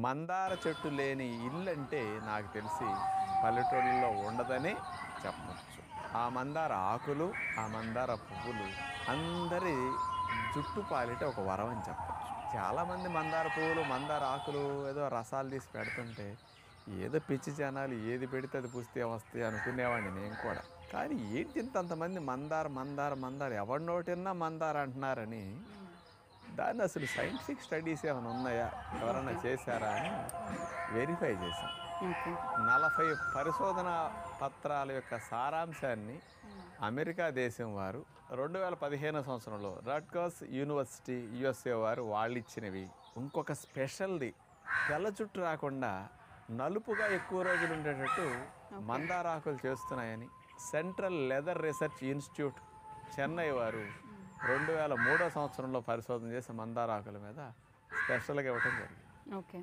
మందార చెట్టు లేని ఇల్లు అంటే నాకు తెలిసి పల్లెటూళ్ళలో ఉండదని చెప్పచ్చు. ఆ మందార ఆకులు, ఆ మందార పువ్వులు అందరి జుట్టు పాలిట ఒక వరం అని చెప్పచ్చు. చాలామంది మందార పువ్వులు, మందార ఆకులు ఏదో రసాలు తీసి పెడుతుంటే ఏదో పిచ్చి జనాలు ఏది పెడితే అది పుస్తే వస్తాయి అనుకునేవాడిని నేను కూడా. కానీ ఏంటి ఇంతంతమంది మందార మందార మందార ఎవరి నోటిన్నా మందార అంటున్నారని దాన్ని అసలు సైంటిఫిక్ స్టడీస్ ఏమైనా ఉన్నాయా, ఎవరైనా ఓకే. చేశారా అని వెరిఫై చేశాం. ఓకే. 40 పరిశోధనా పత్రాల యొక్క సారాంశాన్ని అమెరికా దేశం వారు 2015 సంవత్సరంలో రట్గర్స్ యూనివర్సిటీ యుఎస్ఏ వారు వాళ్ళు ఇచ్చినవి. ఇంకొక స్పెషల్ది తెల్ల చుట్టూ రాకుండా నలుపుగా ఎక్కువ రోజులు ఉండేటట్టు మందారాకులు చేస్తున్నాయని central leather research institute Chennai వారు 2003 సంవత్సరంలో పరిశోధన చేసి మందారాకుల మీద స్పెషల్గా ఇవ్వటం జరిగింది. ఓకే.